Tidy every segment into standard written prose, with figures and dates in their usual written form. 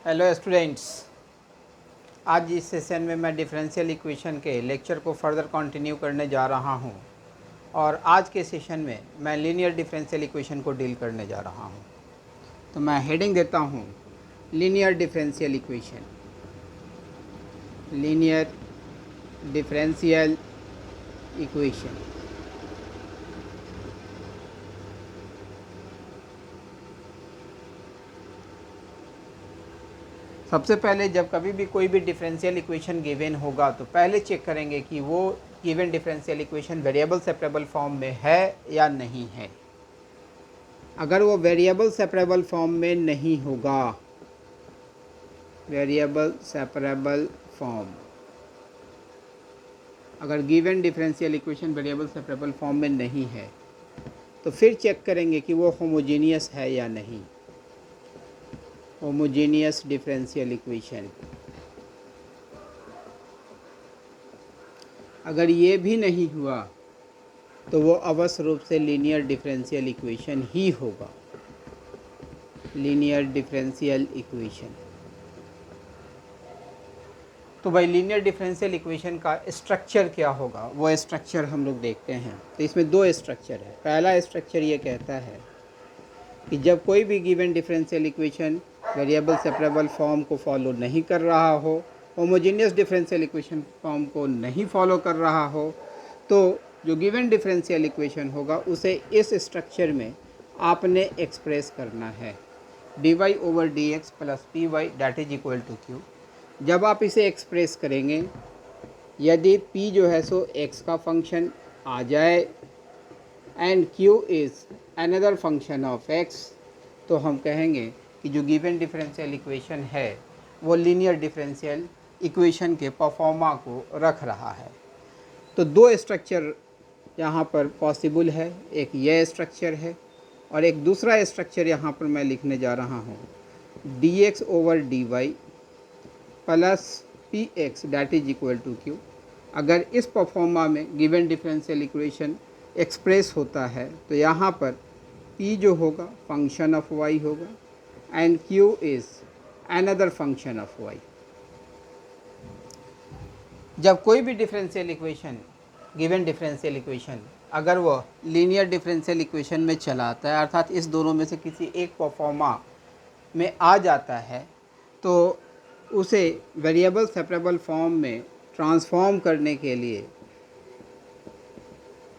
Hello students, आज इस session में मैं डिफरेंशियल इक्वेशन के लेक्चर को फर्दर कंटिन्यू करने जा रहा हूं और आज के सेशन में मैं लीनियर डिफरेंशियल इक्वेशन को डील करने जा रहा हूं। तो मैं हेडिंग देता हूं linear differential equation. Linear differential equation. सबसे पहले जब कभी भी कोई भी डिफरेंशियल इक्वेशन गिवन होगा तो पहले चेक करेंगे कि वो given differential equation variable separable form में है या नहीं है। अगर वो वेरिएबल सेपरेबल फॉर्म में नहीं होगा, वेरिएबल सेपरेबल फॉर्म, अगर given differential equation variable separable form में नहीं है तो फिर चेक करेंगे कि वो होमोजेनियस है या नहीं। होमोजेनियस डिफरेंशियल इक्वेशन, अगर ये भी नहीं हुआ तो वो अवश्य रूप से लीनियर डिफरेंशियल इक्वेशन ही होगा। Linear differential equation. तो भाई लीनियर डिफरेंशियल इक्वेशन का स्ट्रक्चर क्या होगा, वो स्ट्रक्चर हम लोग देखते हैं। तो इसमें दो स्ट्रक्चर है। पहला स्ट्रक्चर ये कहता है कि जब कोई भी given differential equation variable separable form को फॉलो नहीं कर रहा हो, होमोजेनियस डिफरेंशियल इक्वेशन फॉर्म को नहीं फॉलो कर रहा हो, तो जो गिवन डिफरेंशियल इक्वेशन होगा उसे इस स्ट्रक्चर में आपने एक्सप्रेस करना है। dy/dx plus py that is equal to q। जब आप इसे एक्सप्रेस करेंगे, यदि p जो है सो x का फंक्शन आ जाए and q is another function of x, तो हम कहेंगे कि जो गिवन डिफरेंशियल इक्वेशन है वो लीनियर डिफरेंशियल इक्वेशन के परफॉर्मा को रख रहा है। तो दो स्ट्रक्चर यहाँ पर पॉसिबल है, एक यह स्ट्रक्चर है और एक दूसरा स्ट्रक्चर यहाँ पर मैं लिखने जा रहा हूँ dx/dy plus px that is equal to q। अगर इस परफॉर्मा में गिवन डिफरेंशियल इक्वेशन एक्सप्रेस होता है तो यहाँ पर p जो होगा फंक्शन ऑफ y होगा and q is another function of y। जब कोई भी differential equation, given differential equation, अगर वो लीनियर डिफरेंशियल इक्वेशन में चला आता है, अर्थात इस दोनों में से किसी एक परफॉर्मा में आ जाता है, तो उसे वेरिएबल सेपरेबल फॉर्म में ट्रांसफॉर्म करने के लिए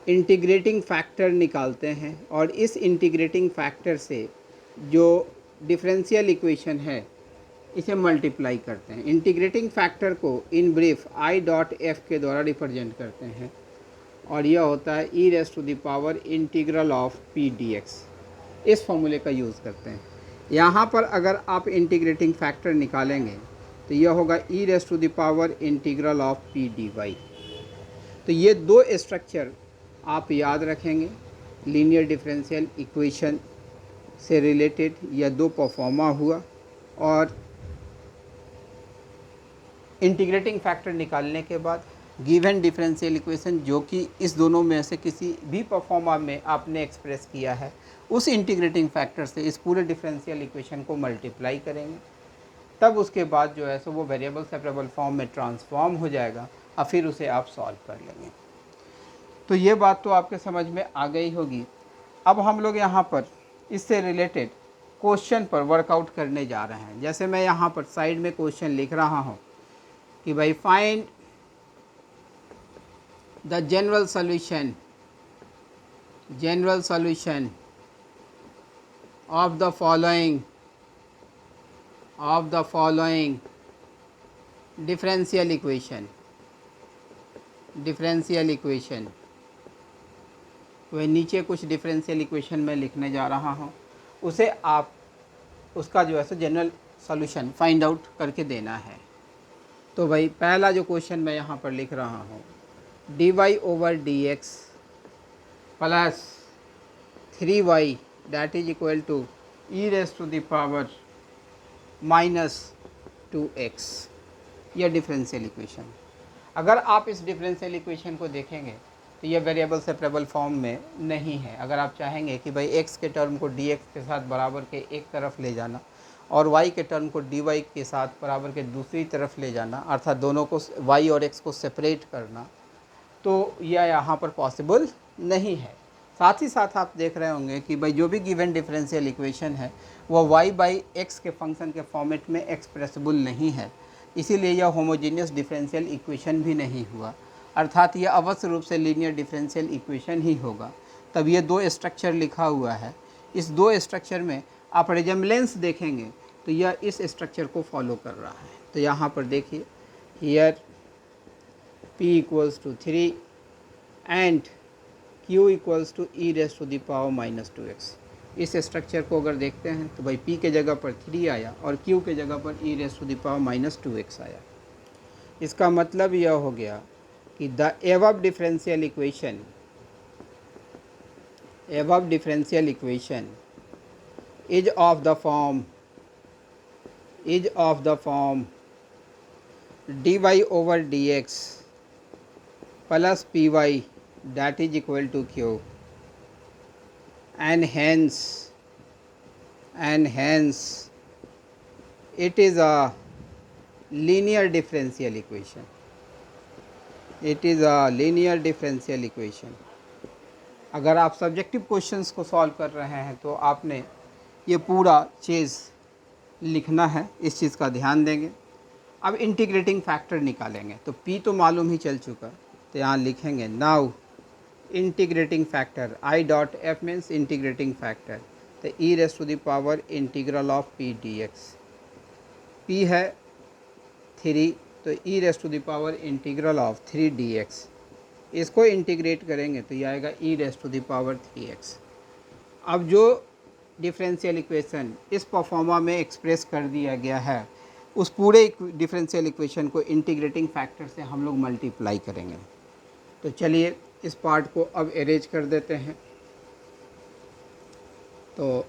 इंटीग्रेटिंग फैक्टर निकालते हैं और इस इंटीग्रेटिंग फैक्टर से जो डिफरेंशियल इक्वेशन है इसे मल्टीप्लाई करते हैं। इंटीग्रेटिंग फैक्टर को इन ब्रीफ I.F के द्वारा रिप्रेजेंट करते हैं और यह होता है e⁻∫ ऑफ p dx। इस फॉर्मूले का यूज़ करते हैं। यहाँ पर अगर आप इंटीग्रेटिंग फैक्टर निकालेंगे तो यह होगा e⁻∫ ऑफ p dy। तो ये दो स्ट्रक्चर आप याद रखेंगे। लीनियर डिफरेंशियल इक्वेशन से रिलेटेड यह दो परफॉर्मा हुआ और इंटीग्रेटिंग फैक्टर निकालने के बाद गिवन डिफरेंशियल इक्वेशन जो कि इस दोनों में से किसी भी परफॉर्मा में आपने एक्सप्रेस किया है, उस इंटीग्रेटिंग फैक्टर से इस पूरे डिफरेंशियल इक्वेशन को मल्टीप्लाई करेंगे। तब उसके बाद जो है सो वो वेरिएबल सेपरेबल फॉर्म में ट्रांसफॉर्म हो जाएगा और फिर उसे आप सॉल्व कर लेंगे। तो ये बात तो आपके समझ में आ गई होगी। अब हम लोग यहाँ पर इससे रिलेटेड क्वेश्चन पर वर्कआउट करने जा रहे हैं। जैसे मैं यहाँ पर साइड में क्वेश्चन लिख रहा हूँ कि भाई find the general solution of the following differential equation. वह नीचे कुछ डिफरेंशियल इक्वेशन में लिखने जा रहा हूँ, उसे आप उसका जो है सो जनरल सॉल्यूशन फाइंड आउट करके देना है। तो भाई पहला जो क्वेश्चन मैं यहाँ पर लिख रहा हूँ dy/dx plus 3y that is equal to e⁻⁻2x, यह डिफरेंशियल इक्वेशन। अगर आप इस डिफरेंशियल इक्वेशन को देखेंगे तो यह वेरिएबल सेपरेबल फॉर्म में नहीं है। अगर आप चाहेंगे कि भाई x के टर्म को dx के साथ बराबर के एक तरफ ले जाना और y के टर्म को dy के साथ बराबर के दूसरी तरफ ले जाना, अर्थात दोनों को y और x को सेपरेट करना, तो यह यहाँ पर पॉसिबल नहीं है। साथ ही साथ आप देख रहे होंगे कि भाई जो भी गिवन डिफरेंशियल इक्वेशन है वो y बाई एक्स के फंक्शन के फॉर्मेट में एक्सप्रेसिबल नहीं है, इसीलिए यह होमोजीनियस डिफरेंशियल इक्वेशन भी नहीं हुआ, अर्थात यह अवश्य रूप से लीनियर डिफरेंशियल इक्वेशन ही होगा। तब ये दो स्ट्रक्चर लिखा हुआ है, इस दो स्ट्रक्चर में आप रिजेम्बलेंस देखेंगे तो यह इस स्ट्रक्चर को फॉलो कर रहा है। तो यहाँ पर देखिए, here p equals to 3 and q equals to e raise to the power minus 2x। इस स्ट्रक्चर को अगर देखते हैं तो भाई p के जगह पर 3 आया और q के जगह पर e raise to the power minus 2x आया। इसका मतलब यह हो गया कि the above differential equation is of the form dy over dx plus py that is equal to q, and hence it is a linear differential equation. अगर आप subjective questions को सॉल्व कर रहे हैं तो आपने ये पूरा चीज़ लिखना है, इस चीज़ का ध्यान देंगे। अब इंटीग्रेटिंग फैक्टर निकालेंगे, तो p तो मालूम ही चल चुका, तो यहाँ लिखेंगे now integrating factor i dot f means integrating factor, तो e raise to the power integral of p dx। p है 3, तो e raise to the power integral of 3 dx, इसको इंटीग्रेट करेंगे तो ये आएगा e raise to the power 3x। अब जो डिफरेंशियल इक्वेशन इस परफॉर्मा में एक्सप्रेस कर दिया गया है, उस पूरे डिफरेंशियल इक्वेशन को इंटीग्रेटिंग फैक्टर से हम लोग मल्टीप्लाई करेंगे। तो चलिए इस पार्ट को अब अरेंज कर देते हैं। तो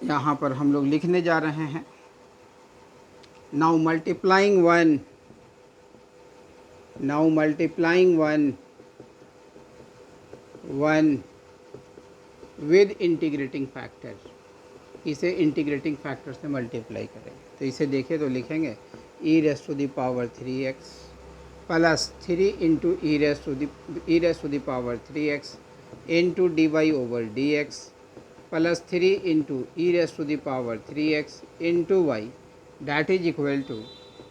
यहाँ पर हम लोग लिखने जा रहे हैं, now multiplying one with integrating factor, इसे इंटीग्रेटिंग फैक्टर से मल्टीप्लाई करेंगे। तो इसे देखें तो लिखेंगे e raise to the power 3x plus 3 into e raise to the power 3x into dy over dx plus 3 into e raise to the power 3x into y that is equal to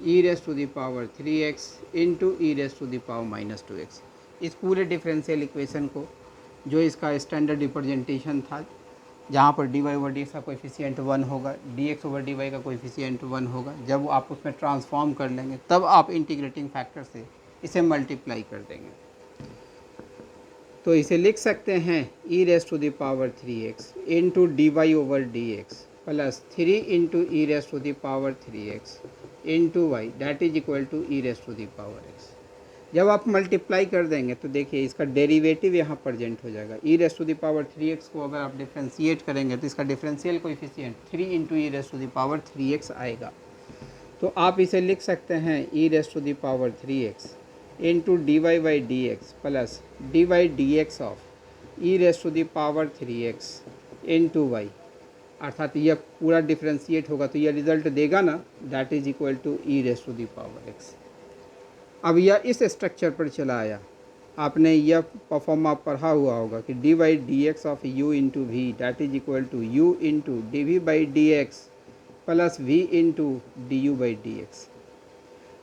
e raise to the power 3x into e raise to the power minus 2x। इस पूरे differential equation को, जो इसका standard representation था, जहाँ पर dy over dx का coefficient 1 होगा, dx ओवर dy का कोएफिशिएंट 1 होगा, जब आप उसमें ट्रांसफॉर्म कर लेंगे तब आप इंटीग्रेटिंग फैक्टर से इसे मल्टीप्लाई कर देंगे। तो इसे लिख सकते हैं e raise to the power 3x into dy over dx plus 3 into e raise to the power 3x into y that is equal to e raise to the power x। जब आप multiply कर देंगे तो देखिए इसका derivative यहाँ present हो जाएगा। e raise to the power 3x को अगर आप डिफ्रेंशिएट करेंगे तो इसका differential coefficient 3 into e raise to the power 3x आएगा। तो आप इसे लिख सकते हैं e raise to the power 3x into d y by d x plus d y d x of e raise to the power 3x into y, अर्थात यह पूरा डिफ्रेंशिएट होगा तो यह रिजल्ट देगा ना, that is equal to e raise to the power x। अब यह इस स्ट्रक्चर पर चला आया, आपने यह परफॉर्मा पढ़ा हुआ होगा कि d by d x of u into v that is equal to u into d v by d x plus v into d u by d x.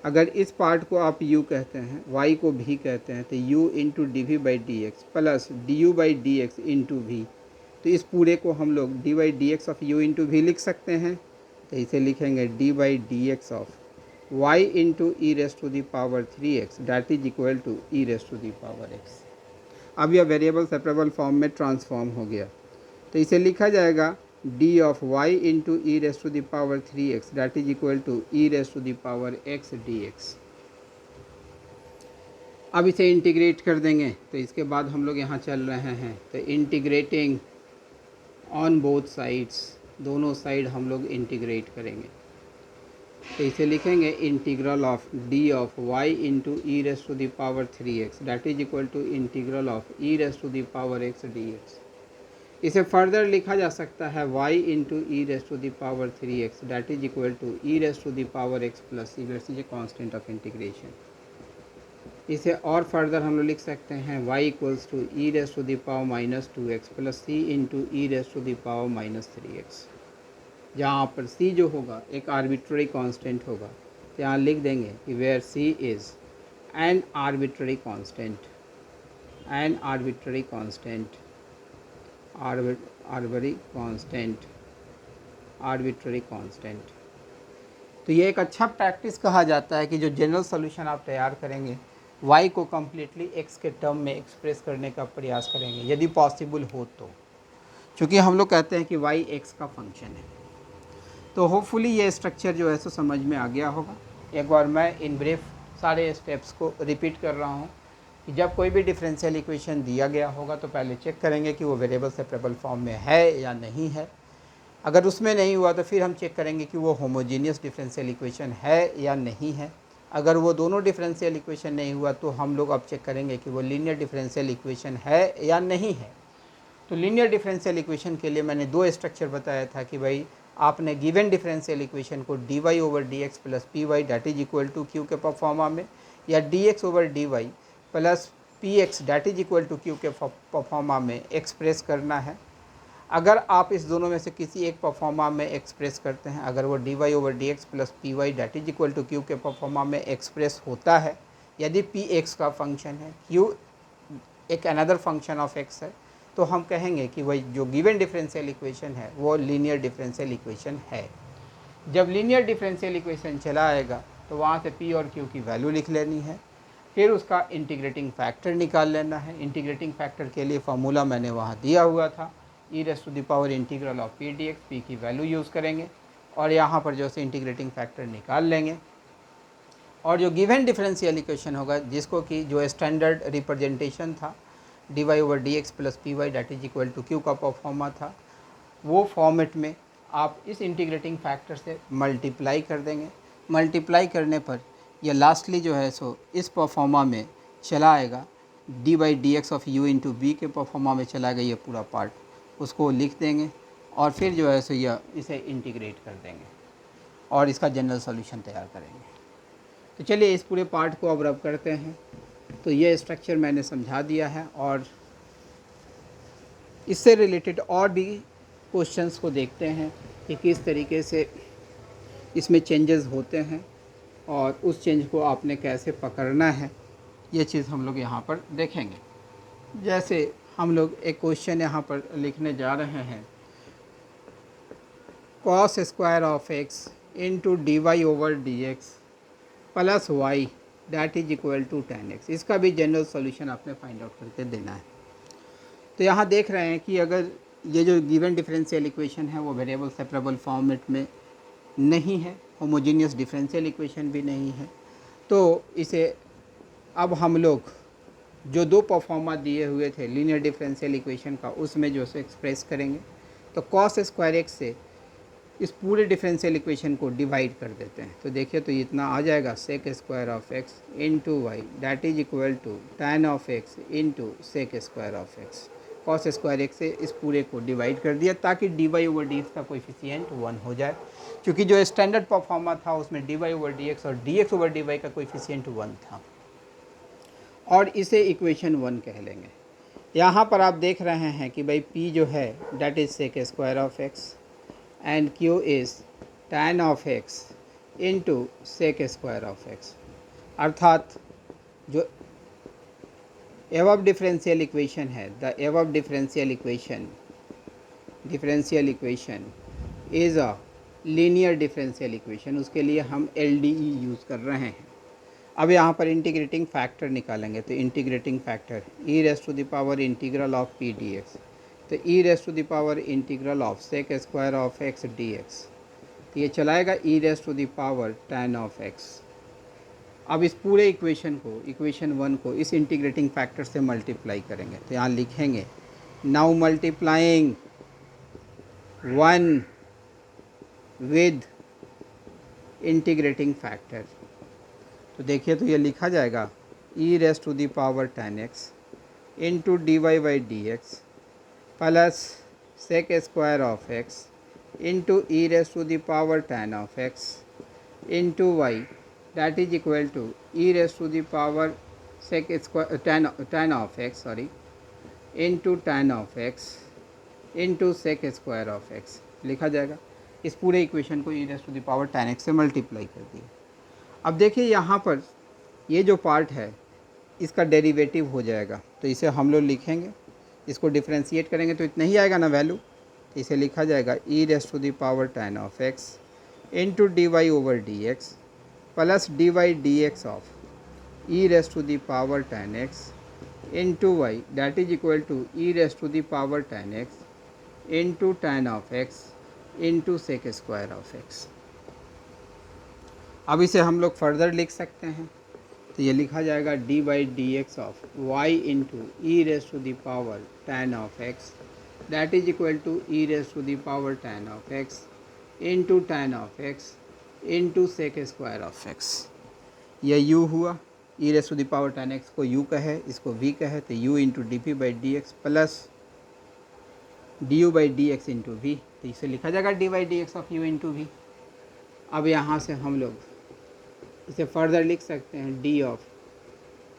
अगर इस पार्ट को आप u कहते हैं, y को v कहते हैं, तो u into d v by d x plus d u by d x into v. तो इस पूरे को हम लोग d by d x of u into v लिख सकते हैं। तो इसे लिखेंगे d by d x of y into e raise to the power 3x that is equal to e raise to the power x। अब यह variable separable form में transform हो गया, तो इसे लिखा जाएगा d of y into e raise to the power 3x that is equal to e raise to the power x dx। अब इसे इंटीग्रेट कर देंगे, तो इसके बाद हम लोग यहाँ चल रहे हैं, तो इंटीग्रेटिंग ऑन बोथ साइड्स, दोनों साइड हम लोग इंटीग्रेट करेंगे। तो इसे लिखेंगे integral of d of y into e raise to the power 3x that is equal to integral of e raise to the power x dx। इसे further लिखा जा सकता है y into e raise to the power 3x that is equal to e raise to the power x plus c वेट्स is a constant of integration. इसे और further हम लोग लिख सकते हैं y equals to e raise to the power minus 2x plus c into e raise to the power minus 3x, जहाँ पर c जो होगा एक आर्बिट्ररी कांस्टेंट होगा, तो यहाँ लिख देंगे कि where c is an arbitrary constant, an arbitrary constant, arbitrary constant. तो ये एक अच्छा प्रैक्टिस कहा जाता है कि जो जनरल सॉल्यूशन आप तैयार करेंगे y को कम्प्लीटली x के टर्म में एक्सप्रेस करने का प्रयास करेंगे यदि पॉसिबल हो तो, क्योंकि हम लोग कहते हैं कि y x का फंक्शन है। तो होपफुली ये स्ट्रक्चर जो है सो समझ में आ गया होगा। एक बार मैं इन ब्रीफ सारे स्टेप्स को रिपीट कर रहा हूँ कि जब कोई भी डिफरेंशियल इक्वेशन दिया गया होगा तो पहले चेक करेंगे कि वो वेरिएबल सेपरेबल फॉर्म में है या नहीं है। अगर उसमें नहीं हुआ तो फिर हम चेक करेंगे कि वो होमोजीनियस डिफरेंशियल इक्वेशन है या नहीं है। अगर वो दोनों डिफरेंशियल इक्वेशन नहीं हुआ तो हम लोग अब चेक करेंगे कि वो लीनियर डिफरेंशियल इक्वेशन है या नहीं है। तो लीनियर डिफरेंशियल इक्वेशन के लिए मैंने दो स्ट्रक्चर बताया था कि भाई आपने गिवन डिफरेंशियल इक्वेशन को dy over dx plus p y that is equal to q के परफॉर्मा में, या dx over dy plus p x that is equal to q के परफॉर्मा में एक्सप्रेस करना है। अगर आप इस दोनों में से किसी एक परफॉर्मा में एक्सप्रेस करते हैं, अगर वो dy over dx plus p y that is equal to q के परफॉर्मा में एक्सप्रेस होता है, यदि p x का फंक्शन है, q एक अनदर फंक्शन ऑफ x है, तो हम कहेंगे कि वही जो गिवन डिफरेंशियल इक्वेशन है वो लीनियर डिफरेंशियल इक्वेशन है। जब लीनियर डिफरेंशियल इक्वेशन चला आएगा तो वहाँ से p और q की वैल्यू लिख लेनी है, फिर उसका इंटीग्रेटिंग फैक्टर निकाल लेना है। इंटीग्रेटिंग फैक्टर के लिए फार्मूला मैंने वहाँ दिया हुआ था, e raise to the power integral of p d x, p की वैल्यू यूज़ करेंगे और यहाँ पर जो से इंटीग्रेटिंग फैक्टर निकाल लेंगे। और जो गिवन डिफरेंशियल इक्वेशन होगा जिसको कि जो स्टैंडर्ड रिप्रेजेंटेशन था dy over d x plus p y that is equal to q का परफॉर्मा था, वो फॉर्मेट में आप इस इंटीग्रेटिंग फैक्टर से मल्टीप्लाई कर देंगे। मल्टीप्लाई करने पर यह लास्टली जो है सो इस परफॉर्मा में चला आएगा, d by d x of u into v के परफॉर्मा में चला गया ये पूरा पार्ट, उसको लिख देंगे और फिर जो है सो यह इसे इंटीग्रेट कर देंगे और इसका जनरल सॉल्यूशन तैयार करेंगे। तो चलिए इस पूरे पार्ट को अब रब करते हैं। तो ये स्ट्रक्चर मैंने समझा दिया है और इससे रिलेटेड और भी क्वेश्चंस को देखते हैं कि किस तरीके से इसमें चेंजेस होते हैं और उस चेंज को आपने कैसे पकड़ना है, ये चीज़ हम लोग यहाँ पर देखेंगे। जैसे हम लोग एक क्वेश्चन यहाँ पर लिखने जा रहे हैं, cos square of x into d y over d x plus y that is equal to tan x। इसका भी जनरल सॉल्यूशन आपने फाइंड आउट करके देना है। तो यहाँ देख रहे हैं कि अगर ये जो गिवन डिफरेंशियल इक्वेशन है वो वेरिएबल सेपरेबल फॉर्मेट में नहीं है, होमोजीनियस डिफरेंशियल इक्वेशन भी नहीं है, तो इसे अब हम लोग जो दो परफॉर्मा दिए हुए थे लीनियर डिफरेंशियल इक्वेशन का उसमें जो से एक्सप्रेस करेंगे। तो cos स्क्वायर एक्स से इस पूरे डिफरेंशियल इक्वेशन को डिवाइड कर देते हैं। तो देखिए तो इतना आ जाएगा sec square of x into y that is equal to tan of x into sec square of x. cos square x से इस पूरे को डिवाइड कर दिया ताकि d y over d x का कोएफिशिएंट 1 हो जाए, क्योंकि जो स्टैंडर्ड परफॉर्मा था उसमें d y over d x और d x over d y का कोएफिशिएंट 1 था और इसे इक्वेशन 1 कह लेंगे। यहाँ पर आप देख रहे हैं कि भाई p जो है that is sec square of x and q is tan of x into sec square of x। अर्थात जो above differential equation है, the above differential equation is a linear differential equation, उसके लिए हम LDE यूज़ कर रहे हैं। अब यहाँ पर इंटीग्रेटिंग फैक्टर निकालेंगे, तो integrating factor e raise to the power integral of p dx, so e raise to the power integral of sec square of x d x, तो ये चलाएगा e raise to the power tan of x। अब इस पूरे equation को, equation 1 को इस integrating factor से मल्टीप्लाई करेंगे। तो यहाँ लिखेंगे now multiplying 1 with integrating factor, तो देखिए तो ये लिखा जाएगा e raise to the power tan x into d y by d x plus sec square of x into e raise to the power tan of x into y that is equal to e raise to the power sec square tan of x sorry into tan of x into sec square of x लिखा जाएगा। इस पूरे equation को e raise to the power tan x से multiply कर दिया। अब देखिए यहाँ पर ये जो पार्ट है इसका डेरिवेटिव हो जाएगा, तो इसे हम लोग लिखेंगे, इसको डिफ्रेंशिएट करेंगे तो इतना ही आएगा ना वैल्यू, तो इसे लिखा जाएगा e raise to the power tan of x into d y over d x plus d y d x of e raise to the power tan x into y that is equal to e raise to the power tan x into tan of x into sec square of x. अब इसे हम लोग further लिख सकते हैं, तो ये लिखा जाएगा d by d x of y into e raise to the power tan of x that is equal to e raise to the power tan of x into tan of x into sec square of x. यह u हुआ, e raise to the power tan x को u कहे, इसको v कहे, तो u into d p by d x plus d u by d x into v, तो इसे लिखा जाएगा d by d x of u into v. अब यहाँ से हम लोग इसे फर्दर लिख सकते हैं d of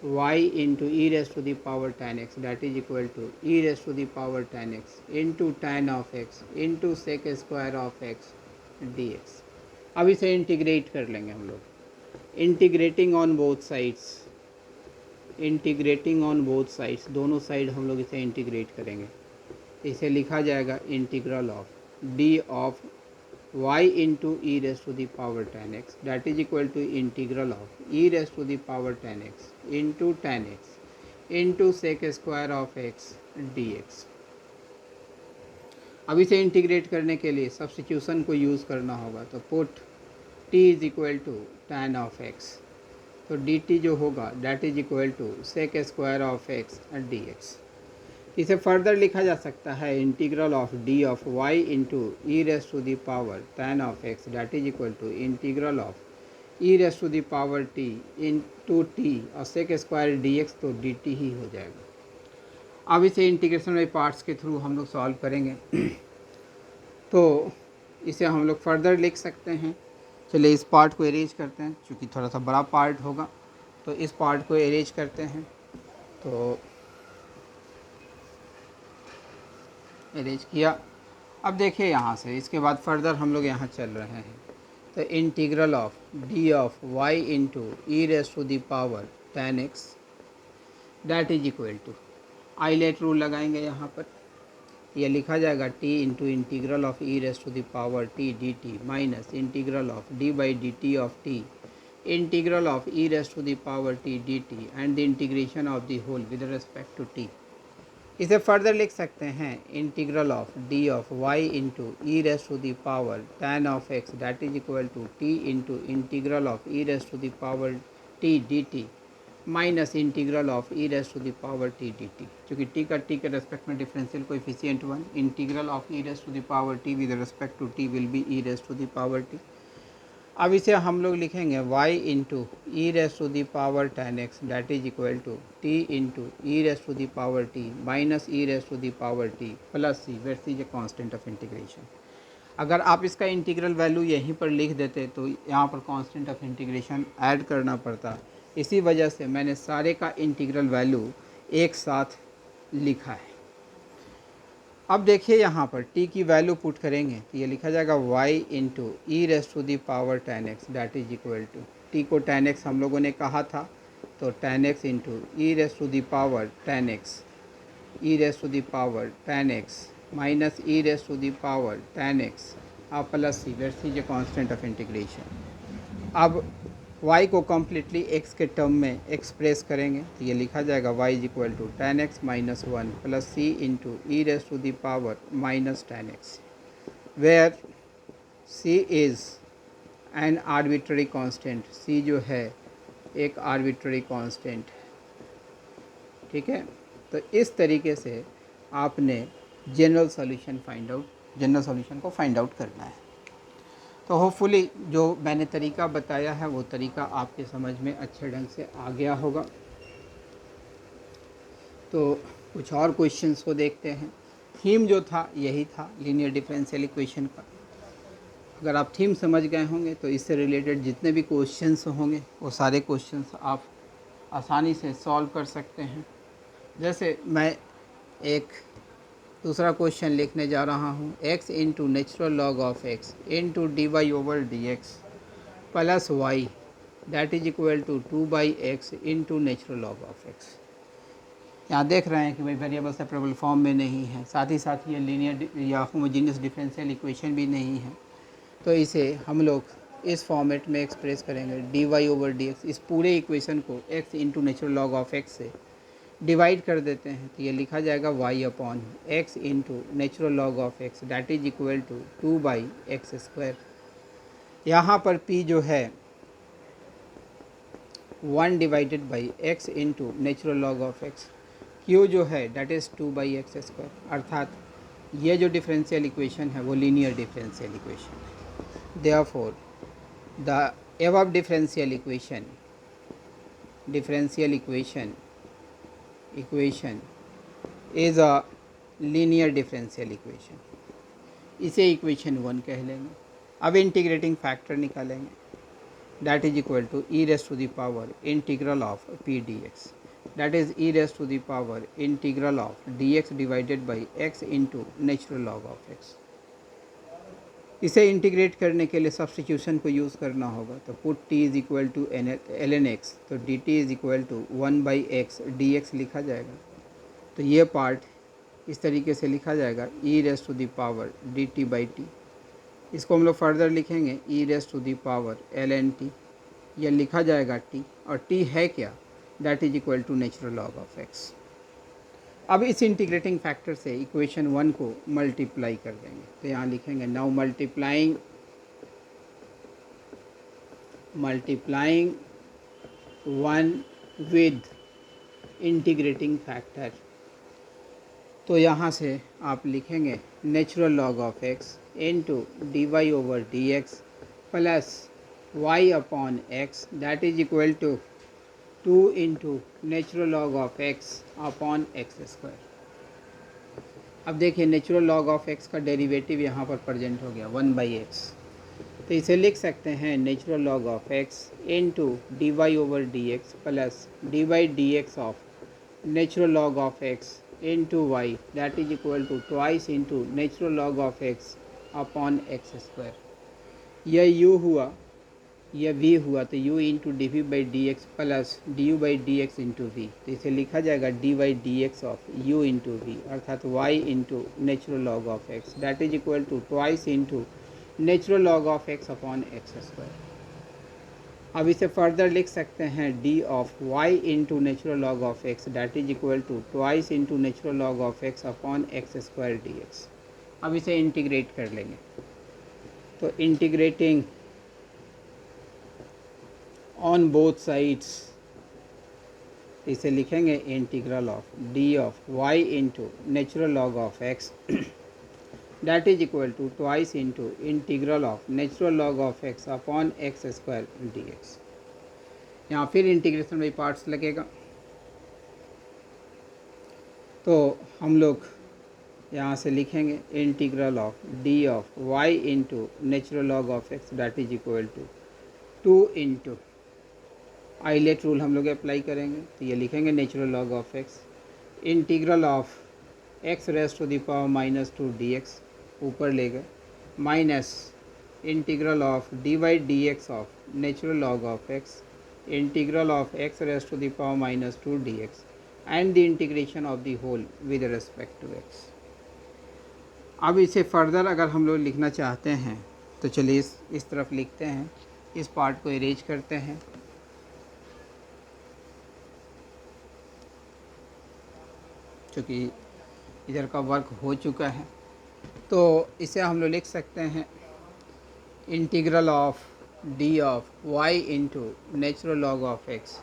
y into e raise to the power tan x that is equal to e raise to the power tan x into tan of x into sec square of x d x. अब इसे integrate कर लेंगे हम लोग, integrating on both sides, integrating on both sides, दोनों side हम लोग इसे इंटीग्रेट करेंगे। इसे लिखा जाएगा integral of d of y into e raise to the power tan x that is equal to integral of e raise to the power tan x into tan x into sec square of x d x. अब इसे integrate करने के लिए substitution को use करना होगा, तो put t is equal to tan of x, तो dt जो होगा that is equal to sec square of x d x. इसे फर्दर लिखा जा सकता है integral of d of y into e raise to the power tan of x that is equal to integral of e raise to the power t into t और sec square d x, तो d t ही हो जाएगा। अब इसे integration by parts के through हम लोग सॉल्व करेंगे तो इसे हम लोग फर्दर लिख सकते हैं। चलिए इस पार्ट को अरेंज करते हैं, क्योंकि थोड़ा सा बड़ा पार्ट होगा, तो इस पार्ट को अरेंज करते हैं। तो अरेंज किया। अब देखिए यहाँ से इसके बाद फर्दर हम लोग यहाँ चल रहे हैं, तो integral of d of y into e raise to the power tan x that is equal to ILATE rule लगाएंगे यहाँ पर, यह लिखा जाएगा t into integral of e raise to the power t d t minus integral of d by d t of t integral of e raise to the power t d t and the integration of the whole with respect to t। इसे further लिख सकते हैं integral of d of y into e raise to the power tan of x that is equal to t into integral of e raise to the power t d t minus integral of e raise to the power t d t, क्योंकि t के respect में differential coefficient 1, integral of e raise to the power t with respect to t will be e raise to the power t. अब इसे हम लोग लिखेंगे y into e raise to the power tan x that is equal to t into e raise to the power t minus e raise to the power t plus c where c a constant of integration. अगर आप इसका integral value यहीं पर लिख देते तो यहाँ पर कांस्टेंट ऑफ इंटीग्रेशन ऐड करना पड़ता, इसी वजह से मैंने सारे का इंटीग्रल वैल्यू एक साथ लिखा है। अब देखिए यहाँ पर t की वैल्यू पुट करेंगे तो ये लिखा जाएगा y into e raise to the power tan x that is equal to, t को tan x हम लोगों ने कहा था, तो tan x into e raise to the power tan x, e raise to the power tan x minus e raise to the power tan x अब plus c where c जो constant of integration. अब y को completely x के term में express करेंगे तो ये लिखा जाएगा y is equal to tan x minus 1 plus c into e raise to the power minus tan x, where c is an arbitrary constant, c जो है एक आर्बिट्ररी कांस्टेंट, ठीक है। तो इस तरीके से आपने जनरल सॉल्यूशन को फाइंड आउट करना है। तो होपफुली जो मैंने तरीका बताया है वो तरीका आपके समझ में अच्छे ढंग से आ गया होगा। तो कुछ और क्वेश्चंस को देखते हैं। थीम जो था यही था लीनियर डिफरेंशियल इक्वेशन का। अगर आप थीम समझ गए होंगे तो इससे रिलेटेड जितने भी क्वेश्चंस होंगे वो सारे क्वेश्चंस आप आसानी से सॉल्व कर सकते हैं। जैसे मैं एक दूसरा क्वेश्चन लिखने जा रहा हूँ, x into natural log of x into d y over d x plus y that is equal to 2/x into natural log of x। यहाँ देख रहे हैं कि भाई वेरिएबल सेपरेबल फॉर्म में नहीं है, साथ ही साथ ये लीनियर या होमोजीनियस डिफरेंशियल इक्वेशन भी नहीं है, तो इसे हम लोग इस फॉर्मेट में एक्सप्रेस करेंगे d y over d x. इस पूरे इक्वेशन को x into natural log of x से डिवाइड कर देते हैं तो ये लिखा जाएगा y upon x into natural log of x that is equal to 2/x²। यहाँ पर p जो है 1 divided by x into natural log of x, q जो है डैट इज़ 2/x²। अर्थात ये जो डिफरेंशियल इक्वेशन है वो लीनियर डिफरेंशियल इक्वेशन है। Therefore the above differential equation is a linear differential equation. इसे इक्वेशन 1 कह लेंगे। अब इंटीग्रेटिंग फैक्टर निकालेंगे that is equal to e raise to the power integral of p d x, that is e raise to the power integral of d x divided by x into natural log of x. इसे integrate करने के लिए substitution को use करना होगा, तो put t is equal to ln x, तो dt is equal to 1/x dx लिखा जाएगा। तो ये पार्ट इस तरीके से लिखा जाएगा e raise to the power dt/t। इसको हम लोग फर्दर लिखेंगे e raise to the power ln t, यह लिखा जाएगा t, और t है क्या, that is equal to natural log of x। अब इस इंटीग्रेटिंग फैक्टर से इक्वेशन 1 को मल्टीप्लाई कर देंगे, तो यहाँ लिखेंगे now multiplying 1 with integrating factor. तो यहाँ से आप लिखेंगे natural log of x into d y over d x plus y upon x that is equal to 2 into natural log of x upon x²। अब देखिए नेचुरल लॉग ऑफ x का derivative यहाँ पर प्रेजेंट हो गया 1/x, तो इसे लिख सकते हैं natural log of x into d y over d x plus d y d x of natural log of x into y that is equal to twice into natural log of x upon x²। यह u हुआ, यह v हुआ, तो u into d v by d x plus d u by d x into v, तो इसे लिखा जाएगा d y d x of u into v, अर्थात y into natural log of x that is equal to twice into natural log of x upon x²। अब इसे further लिख सकते हैं d of y into natural log of x that is equal to twice into natural log of x upon x² dx। अब इसे integrate कर लेंगे, तो इंटीग्रेटिंग ऑन बोथ साइड्स, इसे लिखेंगे integral of d of y into natural log of x that is equal to twice into integral of natural log of x upon x² dx। यहाँ फिर integration by parts लगेगा, तो हम लोग यहाँ से लिखेंगे integral of d of y into natural log of x that is equal to 2 into ILATE rule हम लोग अप्लाई करेंगे, तो ये लिखेंगे natural log of x integral of x raise to the power -2 dx, ऊपर ले गए, minus integral of d y d x of natural log of x integral of x raise to the power -2 dx and the integration of the whole with respect to x। अब इसे further अगर हम लोग लिखना चाहते हैं तो चलिए इस तरफ लिखते हैं, इस पार्ट को इरेज करते हैं, क्योंकि इधर का वर्क हो चुका है। तो इसे हम लोग लिख सकते हैं integral of d of y into natural log of x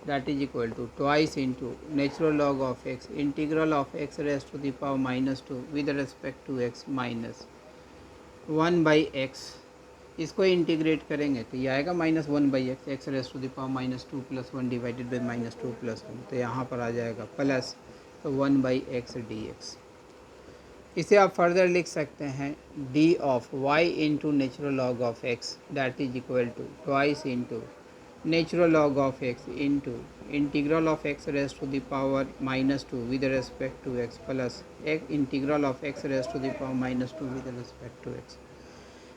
that is equal to twice into natural log of x integral of x raise to the power -2 with respect to x minus 1/x। इसको integrate करेंगे तो ये आएगा -1/x, x raise to the power -2 + 1 divided by -2 + 1, तो यहाँ पर आ जाएगा plus, तो 1/x dx। इसे आप फर्दर लिख सकते हैं d of y into natural log of x that is equal to twice into natural log of x into integral of x raise to the power -2 with respect to x plus एक integral of x raise to the power -2 with respect to x.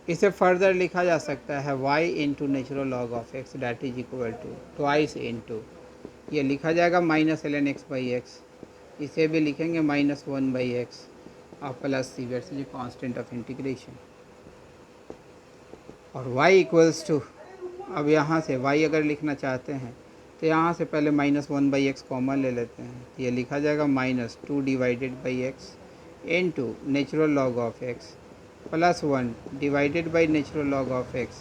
इसे further लिखा जा सकता है y into natural log of x that is equal to twice into ये लिखा जाएगा -ln x by x, इसे भी लिखेंगे -1 बाई एक्स और प्लस सी वेट से कॉन्स्टेंट ऑफ इंटीग्रेशन और y इक्वल्स टू, अब यहाँ से y अगर लिखना चाहते हैं तो यहाँ से पहले -1 बाई एक्स कॉमन ले लेते हैं, तो ये लिखा जाएगा -2 divided by x into natural log of x plus 1 divided by natural log of x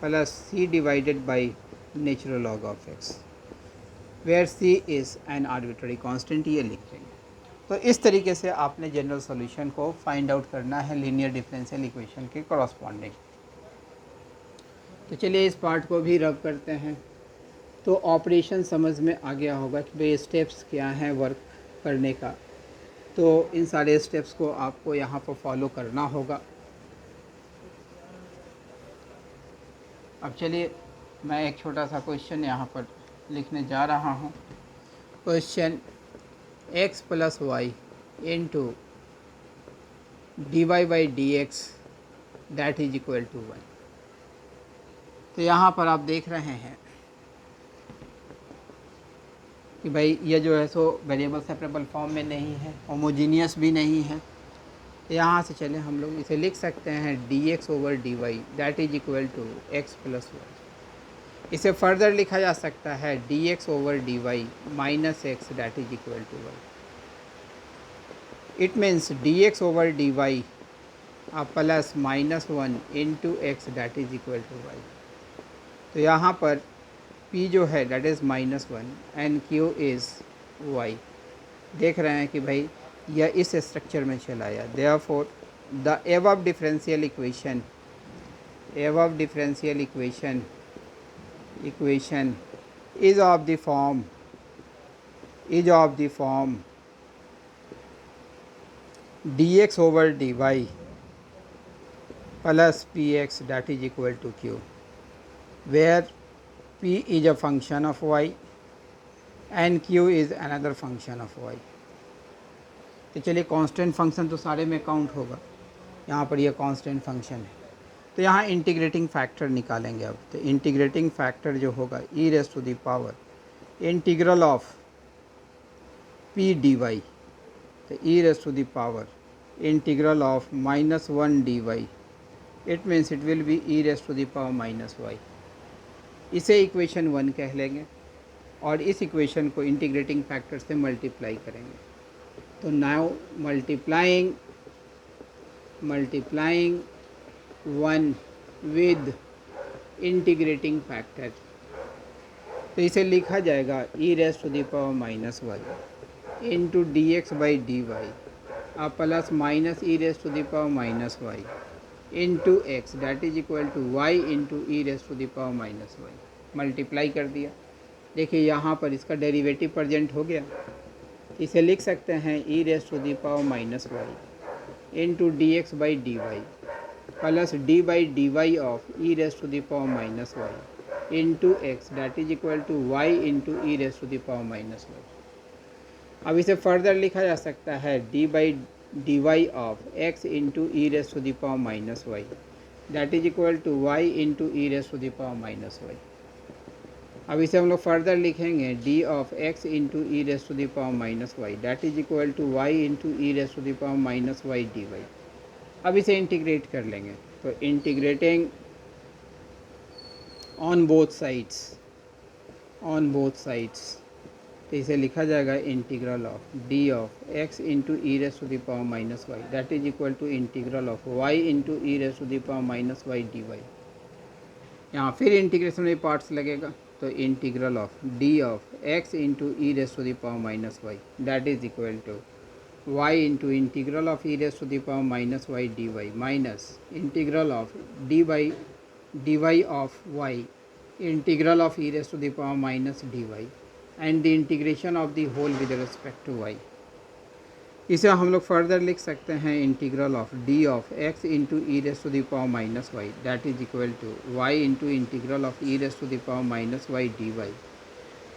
plus c divided by natural log of x where c is an arbitrary constant, ये लिख देंगे। तो इस तरीके से आपने जनरल सॉल्यूशन को find out करना है लीनियर डिफरेंशियल इक्वेशन के कॉरस्पॉन्डिंग। तो चलिए इस पार्ट को भी रब करते हैं। तो ऑपरेशन समझ में आ गया होगा कि भाई स्टेप्स क्या हैं वर्क करने का, तो इन सारे स्टेप्स को आपको यहाँ पर फॉलो करना होगा। अब चलिए मैं एक छोटा सा क्वेश्चन यहाँ पर लिखने जा रहा हूँ। Question x plus y into d y by d x that is equal to 1। तो यहाँ पर आप देख रहे हैं कि भाई ये जो है सो वेरिएबल सेपरेबल फॉर्म में नहीं है, होमोजीनियस भी नहीं है। तो यहाँ से चले हम लोग इसे लिख सकते हैं d x over d y that is equal to x plus y. इसे फर्दर लिखा जा सकता है d x over d y minus x that is equal to y. It means d x over d y plus -1 into x that is equal to y. तो यहाँ पर p जो है that is -1 and q is y। देख रहे हैं कि भाई यह इस स्ट्रक्चर में चला आया। Therefore the above differential equation is of the form dx over dy plus px that is equal to q, where p is a function of y and q is another function of y। तो चलिए constant function तो सारे में count होगा, यहाँ पर यह constant function है। तो यहाँ इंटीग्रेटिंग फैक्टर निकालेंगे अब। तो इंटीग्रेटिंग फैक्टर जो होगा e raise to the power integral of p dy, तो e raise to the power integral of -1 dy, it means it will be e raise to the power -y। इसे equation 1 कह लेंगे और इस equation को integrating factor से multiply करेंगे। तो now multiplying 1 with integrating factor, तो इसे लिखा जाएगा e raise to the power -1 into d x by d y plus minus e raise to the power -y into x that is equal to y into e raise to the power -y। Multiply कर दिया। देखिए यहाँ पर इसका derivative present हो गया। इसे लिख सकते हैं e raise to the power -y into d x by d y plus d by d y of e raise to the power -y into x that is equal to y into e raise to the power -y। अब इसे further लिखा जा सकता है d by d y of x into e raise to the power -y that is equal to y into e raise to the power -y। अब इसे हम लोग फर्दर लिखेंगे d of x into e raise to the power -y that is equal to y into e raise to the power -y d y. अब इसे integrate कर लेंगे। तो इंटीग्रेटिंग ऑन बोथ साइड्स, तो इसे लिखा जाएगा integral of d of x into e raise to the power -y that is equal to integral of y into e raise to the power -y d y. यहाँ फिर integration में parts लगेगा। तो integral of d of x into e raise to the power -y that is equal to y into integral of e raise to the power -y d y minus integral of d y of y integral of e raise to the power -dy and the integration of the whole with respect to y। इसे हम लोग further लिख सकते हैं integral of d of x into e raise to the power minus y that is equal to y into integral of e raise to the power minus y d y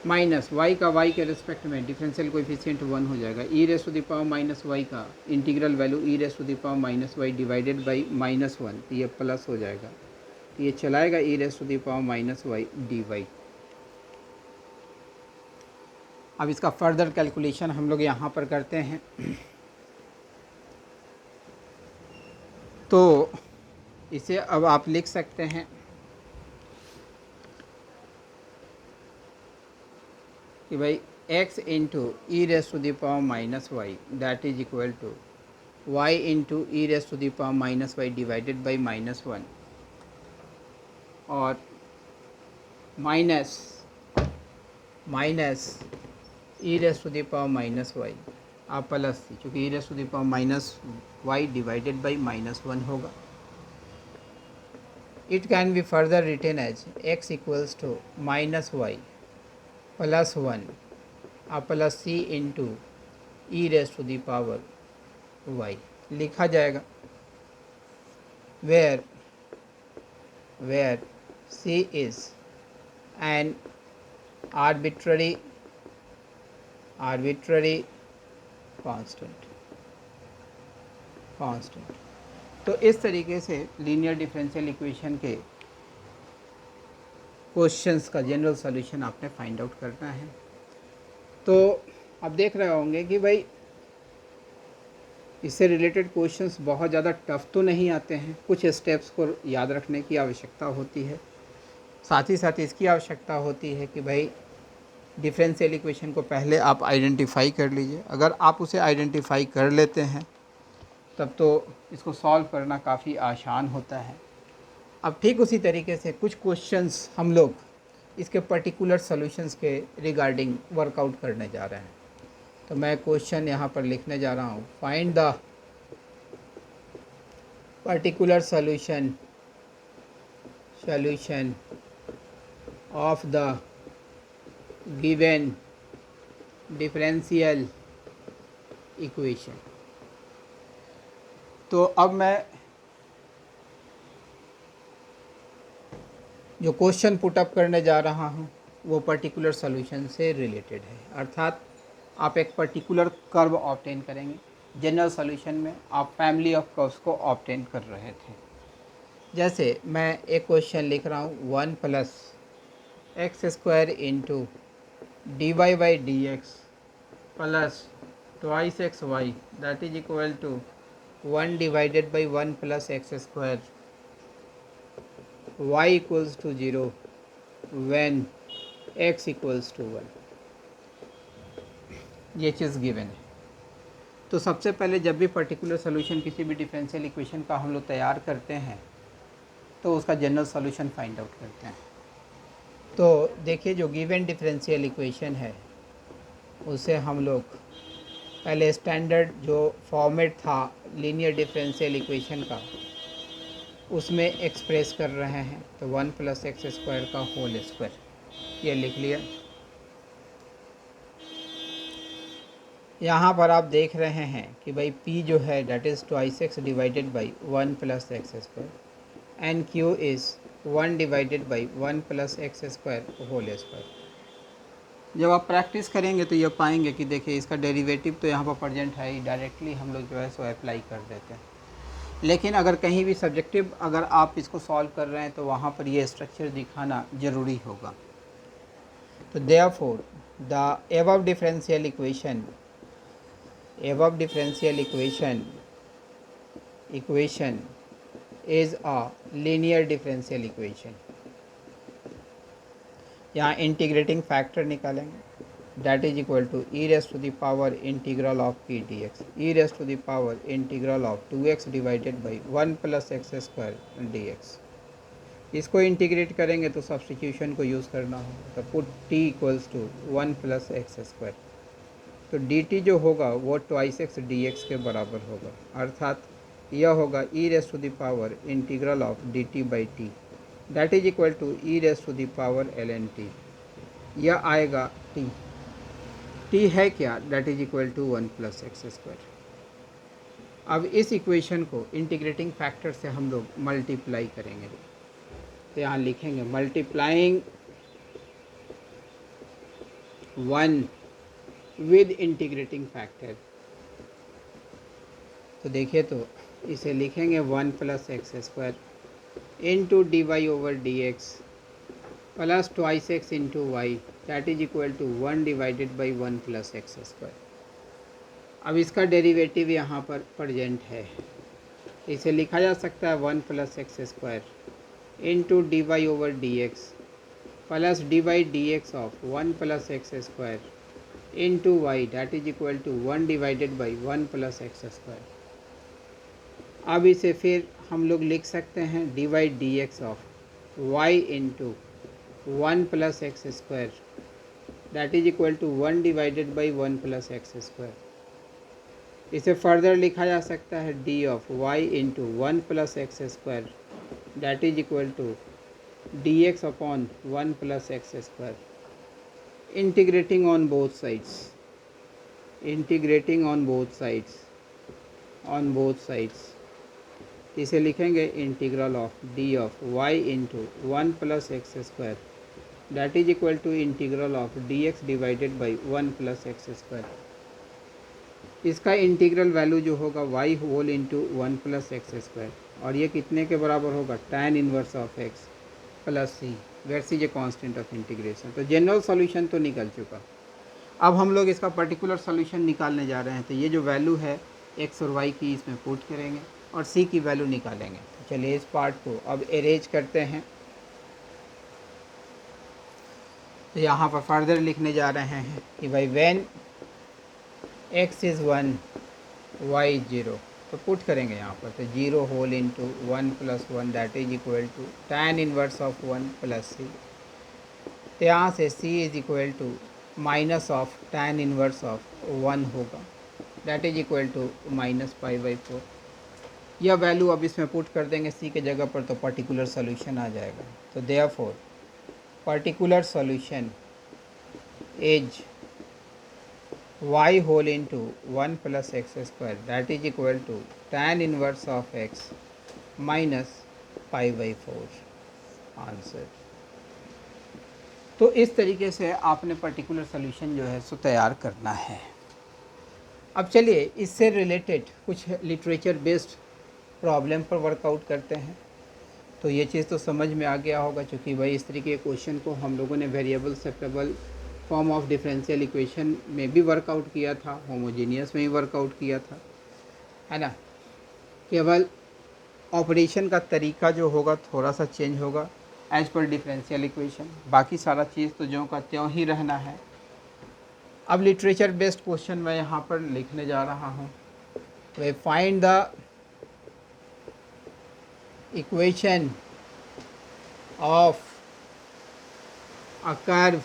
minus y का y के respect में differential coefficient 1 हो जाएगा e raise to the power minus y का integral value e raise to the power minus y divided by -1 तो ये plus हो जाएगा, तो ये चलाएगा e raise to the power minus y d y. अब इसका फर्दर कैलकुलेशन हम लोग यहाँ पर करते हैं। तो इसे अब आप लिख सकते हैं कि भाई x into e raise to the power minus y that is equal to y into e raise to the power minus y divided by -1 और minus e raise to the power minus y आप plus c, चूँकि e raise to the power minus y divided by -1 होगा। It can be further written as x equals to -y +1 plus c into e raise to the power y लिखा जाएगा, where c is an arbitrary constant. तो इस तरीके से linear differential equation के questions का general solution आपने find out करना है। तो आप देख रहे होंगे कि भाई इससे रिलेटेड क्वेश्चंस बहुत ज़्यादा टफ तो नहीं आते हैं, कुछ स्टेप्स को याद रखने की आवश्यकता होती है, साथ ही साथ इसकी आवश्यकता होती है कि भाई डिफरेंशियल इक्वेशन को पहले आप आइडेंटिफाई कर लीजिए। अगर आप उसे आइडेंटिफाई कर लेते हैं तब तो इसको सॉल्व करना काफ़ी आसान होता है। अब ठीक उसी तरीके से कुछ क्वेश्चंस हम लोग इसके पर्टिकुलर सॉल्यूशंस के रिगार्डिंग वर्कआउट करने जा रहे हैं। तो मैं क्वेश्चन यहाँ पर लिखने जा रहा हूँ, find the particular solution of the given differential equation. तो अब मैं जो क्वेश्चन पुटअप करने जा रहा हूँ वो पर्टिकुलर सॉल्यूशन से रिलेटेड है, अर्थात आप एक पर्टिकुलर कर्व ऑब्टेन करेंगे। जनरल सॉल्यूशन में आप फैमिली ऑफ कर्व्स को ऑब्टेन कर रहे थे। जैसे मैं एक क्वेश्चन लिख रहा हूँ 1 plus x square into d y by d x plus twice x y that is equal to 1 divided by 1 plus x square y equals to 0 when x equals to 1। ये चीज़ गिवन है। तो सबसे पहले जब भी पर्टिकुलर सॉल्यूशन किसी भी differential equation का हम लोग तैयार करते हैं तो उसका जनरल सॉल्यूशन फाइंड आउट करते हैं। तो देखिए जो गिवन डिफरेंशियल इक्वेशन है उसे हम लोग पहले स्टैंडर्ड जो फॉर्मेट था लीनियर डिफरेंशियल इक्वेशन का उसमें एक्सप्रेस कर रहे हैं। तो 1 प्लस एक्स स्क्वायर का होल स्क्वायर ये लिख लिया। यहाँ पर आप देख रहे हैं कि भाई p जो है that is twice x divided by 1 plus x square and q is 1 divided by 1 plus x square whole square. जब आप प्रैक्टिस करेंगे तो ये पाएंगे कि देखिए इसका डेरिवेटिव तो यहाँ पर प्रेजेंट है ही, डायरेक्टली हम लोग जो है सो अप्लाई कर देते हैं। लेकिन अगर कहीं भी सब्जेक्टिव अगर आप इसको सॉल्व कर रहे हैं तो वहाँ पर ये स्ट्रक्चर दिखाना ज़रूरी होगा। तो therefore the above differential equation is a linear differential equation. यहाँ इंटीग्रेटिंग फैक्टर निकालेंगे that is equal to e raised to the power integral of p dx, e raised to the power integral of 2x divided by 1 plus x square dx। इसको integrate करेंगे तो substitution को use करना होगा। तो put t equals to 1 plus x square, तो dt जो होगा वो ट्वाइस एक्स dx के बराबर होगा, अर्थात यह होगा e raised to the power integral of dt by t that is equal to e raised to the power ln t। यह आएगा t है क्या, that is equal to 1 plus x square. अब इस इक्वेशन को इंटीग्रेटिंग फैक्टर से हम लोग मल्टीप्लाई करेंगे। तो यहाँ लिखेंगे मल्टीप्लाइंग 1 विद इंटीग्रेटिंग फैक्टर। तो देखिए, तो इसे लिखेंगे 1 plus x square into d y over d x plus twice x into y that is equal to 1 divided by 1 plus x square. अब इसका डेरिवेटिव यहाँ पर प्रेजेंट है, इसे लिखा जा सकता है 1 plus x square into d y over d x plus d y d x of 1 plus x square into y that is equal to 1 divided by 1 plus x square. अब इसे फिर हम लोग लिख सकते हैं d y d x of y into 1 plus x square that is equal to 1 divided by 1 plus x square. इसे further लिखा जा सकता है d of y into 1 plus x square that is equal to d x upon 1 plus x square. Integrating on both sides, integrating on both sides इसे लिखेंगे integral of d of y into 1 plus x square that is equal to integral of d x divided by 1 plus x square. इसका integral value जो होगा y whole into 1 plus x square, और ये कितने के बराबर होगा tan inverse of x plus c where c a constant of integration. तो जनरल सॉल्यूशन तो निकल चुका। अब हम लोग इसका पर्टिकुलर सॉल्यूशन निकालने जा रहे हैं। तो ये जो वैल्यू है एक्स और वाई की इसमें पुट करेंगे और सी की वैल्यू निकालेंगे। तो चलिए इस पार्ट को अब अरेंज करते हैं। तो यहाँ पर फर्दर लिखने जा रहे हैं कि भाई when x is 1 y is 0, तो पुट करेंगे यहाँ पर। तो 0 whole into 1 plus 1 that is equal to tan inverse of 1 plus c. तो यहाँ से c is equal to minus of tan inverse of 1 होगा that is equal to minus pi by 4। यह वैल्यू अब इसमें पुट कर देंगे सी के जगह पर, तो पर्टिकुलर सॉल्यूशन आ जाएगा। तो therefore particular solution is y whole into 1 plus x square that is equal to tan inverse of x minus pi by 4 answer. तो इस तरीके से आपने पर्टिकुलर सॉल्यूशन जो है सो तैयार करना है। अब चलिए इससे रिलेटेड कुछ लिटरेचर बेस्ड प्रॉब्लम पर वर्कआउट करते हैं। तो ये चीज़ तो समझ में आ गया होगा, क्योंकि भाई इस तरीके के क्वेश्चन को हम लोगों ने variable separable form of differential equation में भी वर्कआउट किया था, होमोजेनियस में भी वर्कआउट किया था, है ना। केवल ऑपरेशन का तरीका जो होगा थोड़ा सा चेंज होगा एज पर डिफरेंशियल इक्वेशन, बाकी सारा चीज़ तो ज्यों का त्यों ही रहना है। अब लिटरेचर बेस्ड क्वेश्चन मैं यहाँ पर लिखने जा रहा हूँ। वे find the equation of a curve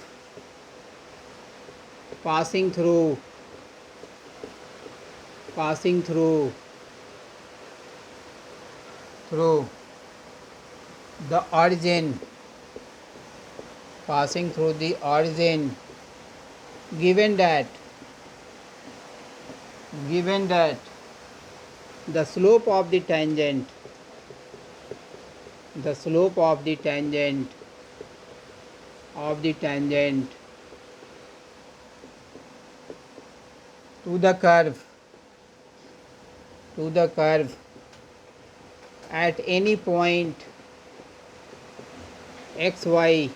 passing through the origin, given that the slope of the tangent to the curve at any point xy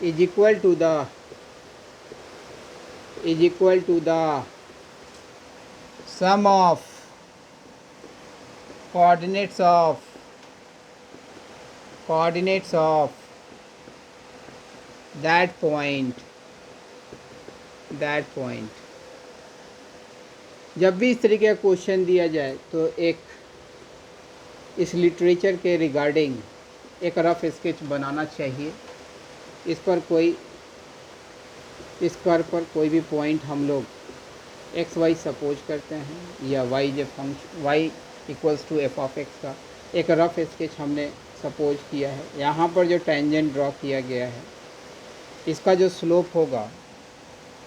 is equal to the sum of coordinates of that point। जब भी इस तरीके का question दिया जाए तो एक इस लिटरेचर के रिगार्डिंग एक रफ स्केच बनाना चाहिए। इस कर्व पर कोई भी पॉइंट हम लोग एक्स वाई सपोज करते हैं, या वाई जो function y equals to f of x का एक रफ स्केच हमने सपोज किया है। यहाँ पर जो टेंजेंट ड्रॉ किया गया है, इसका जो स्लोप होगा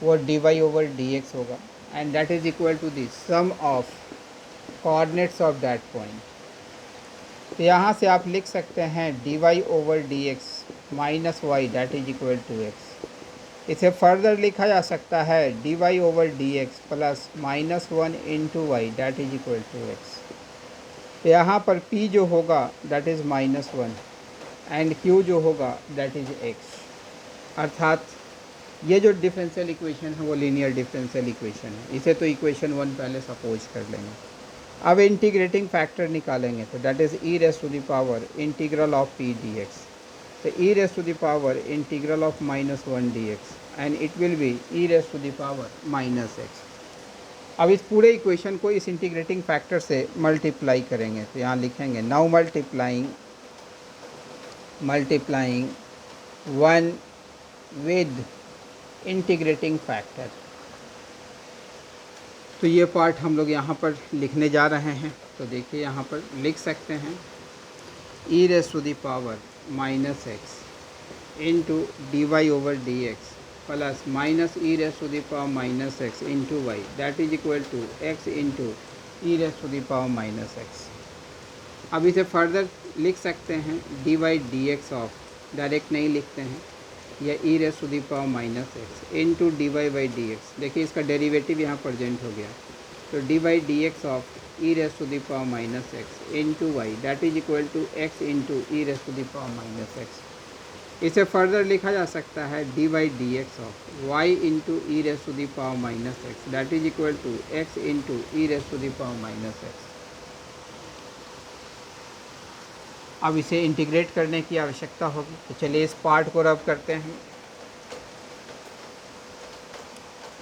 वो d y over d x होगा, and that is equal to the sum of coordinates of that point. तो यहाँ से आप लिख सकते हैं d y over d x minus y that is equal to x. इसे फर्दर लिखा जा सकता है d y over d x plus minus one into y that is equal to x. तो यहाँ पर p जो होगा that is minus one and q जो होगा दैट इज एक्स। अर्थात ये जो डिफरेंशियल इक्वेशन है वो लीनियर डिफरेंशियल इक्वेशन है। इसे तो इक्वेशन वन पहले सपोज कर लेंगे। अब इंटीग्रेटिंग फैक्टर निकालेंगे तो that is e raise to the power integral of p d x. तो e raise to the power integral of minus one d x and it will be e raise to the power minus x. अब इस पूरे equation को इस integrating factor से multiply करेंगे तो यहाँ लिखेंगे now multiplying one with integrating factor. तो ये पार्ट हम लोग यहाँ पर लिखने जा रहे हैं। तो देखिए यहाँ पर लिख सकते हैं e raise to the power minus x into d y over d x plus minus e raise to the power minus x into y that is equal to x into e raise to the power minus x. अब इसे further लिख सकते हैं d y d x of, direct नहीं लिखते हैं, या e raise to the power minus x into d y by d x. देखिए इसका डेरिवेटिव यहाँ प्रेजेंट हो गया। तो d y d x of e raise to the power minus x into y that is equal to x into e raise to the power minus x. इसे further लिखा जा सकता है d y d x of y into e raise to the power minus x that is equal to x into e raise to the power minus x. अब इसे integrate करने की आवश्यकता होगी। तो चलिए इस पार्ट को रब करते हैं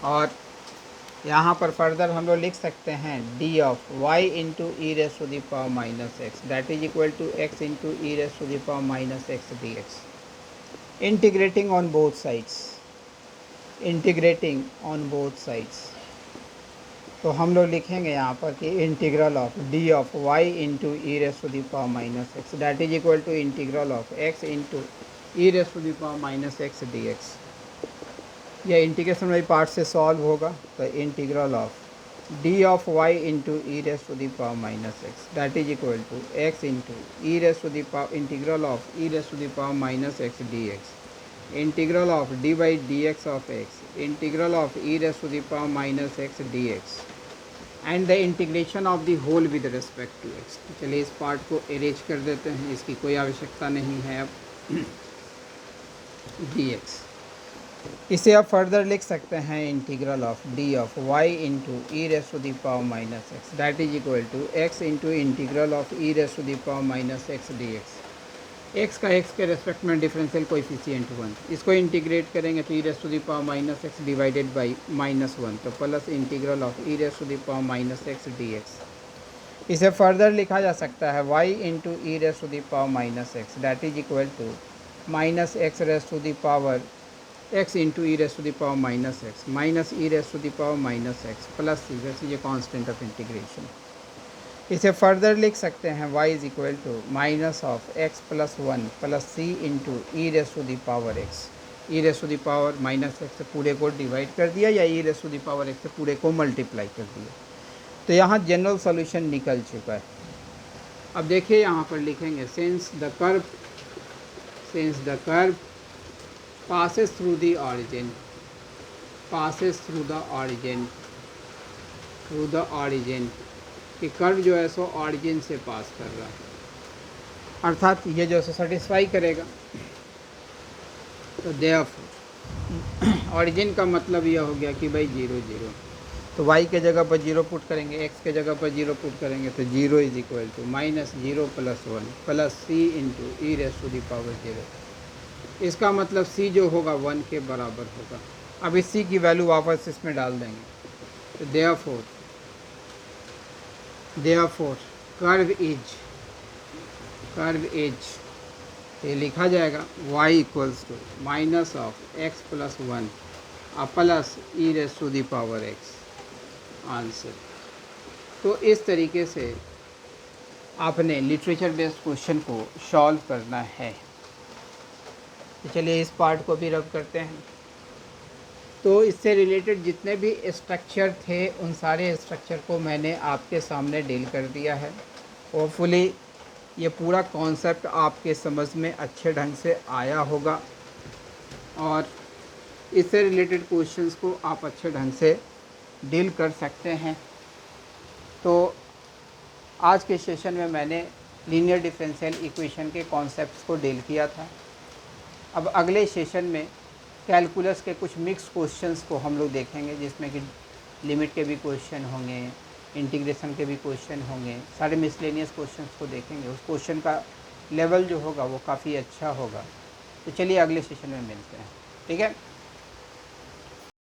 और यहाँ पर फर्दर हम लोग लिख सकते हैं d of y into e raise to the power minus x that is equal to x into e raise to the power minus x d x. Integrating on both sides, तो हम लोग लिखेंगे यहाँ पर कि integral of d of y into e raise to the power minus x that is equal to integral of x into e raise to the power minus x d x. यह integration वाली part से solve होगा। तो integral of d of y into e raise to the power minus x that is equal to x into e raise to the power integral of e raise to the power minus x d x. Integral of d by d x of x integral of e raise to the power minus x d x and the integration of the whole with respect to x. चलिए इस part को arrays कर देते हैं, इसकी कोई आवश्यकता नहीं है अब डी एक्स। इसे आप फर्दर लिख सकते हैं integral of d of y into e raise to the power minus x that is equal to x into integral of e raise to the power minus x d x. X का x के respect में differential coefficient 1, इसको integrate करेंगे तो e raise to the power minus x divided by minus one, तो plus integral of e raise to the power minus x d x. इसे further लिखा जा सकता है y into e raise to the power minus x that is equal to minus x raise to the power x into e raise to the power minus x minus e raise to the power minus x plus c, जैसे ये constant of integration. इसे further लिख सकते हैं y is equal to minus of x plus one plus c into e raise to the power x. E raise to the power minus x से पूरे को divide कर दिया या e raise to the power x से पूरे को multiply कर दिया। तो यहाँ जनरल सॉल्यूशन निकल चुका है। अब देखिए यहाँ पर लिखेंगे since the curve passes through the origin कि कर्व जो है सो ऑरिजिन से पास कर रहा है, अर्थात ये जो है सेटिस्फाई करेगा। तो देयरफॉर ऑरिजिन का मतलब यह हो गया कि भाई 0 0, तो y के जगह पर 0 पुट करेंगे, x के जगह पर 0 पुट करेंगे तो 0 is equal to minus 0 plus 1 plus c into e raise to the power 0। इसका मतलब c जो होगा 1 के बराबर होगा। अब इस c की वैल्यू वापस इसमें डाल देंगे। तो देयरफॉर कर्व इज ये लिखा जाएगा y equals to minus of x plus 1 plus e raise to the power x answer. तो इस तरीके से आपने लिटरेचर बेस्ड क्वेश्चन को सॉल्व करना है। तो चलिए इस पार्ट को भी रब करते हैं। तो इससे रिलेटेड जितने भी स्ट्रक्चर थे उन सारे स्ट्रक्चर को मैंने आपके सामने डील कर दिया है। होपफुली ये पूरा कॉन्सेप्ट आपके समझ में अच्छे ढंग से आया होगा और इससे रिलेटेड क्वेश्चंस को आप अच्छे ढंग से डील कर सकते हैं। तो आज के सेशन में मैंने लीनियर डिफरेंशियल इक्वेशन के कॉन्सेप्ट्स को डील किया था। अब अगले सेशन में कैलकुलस के कुछ मिक्स क्वेश्चंस को हम लोग देखेंगे, जिसमें कि लिमिट के भी क्वेश्चन होंगे, इंटीग्रेशन के भी क्वेश्चन होंगे, सारे मिसलेनियस क्वेश्चंस को देखेंगे। उस क्वेश्चन का लेवल जो होगा वो काफ़ी अच्छा होगा। तो चलिए अगले सेशन में मिलते हैं, ठीक है।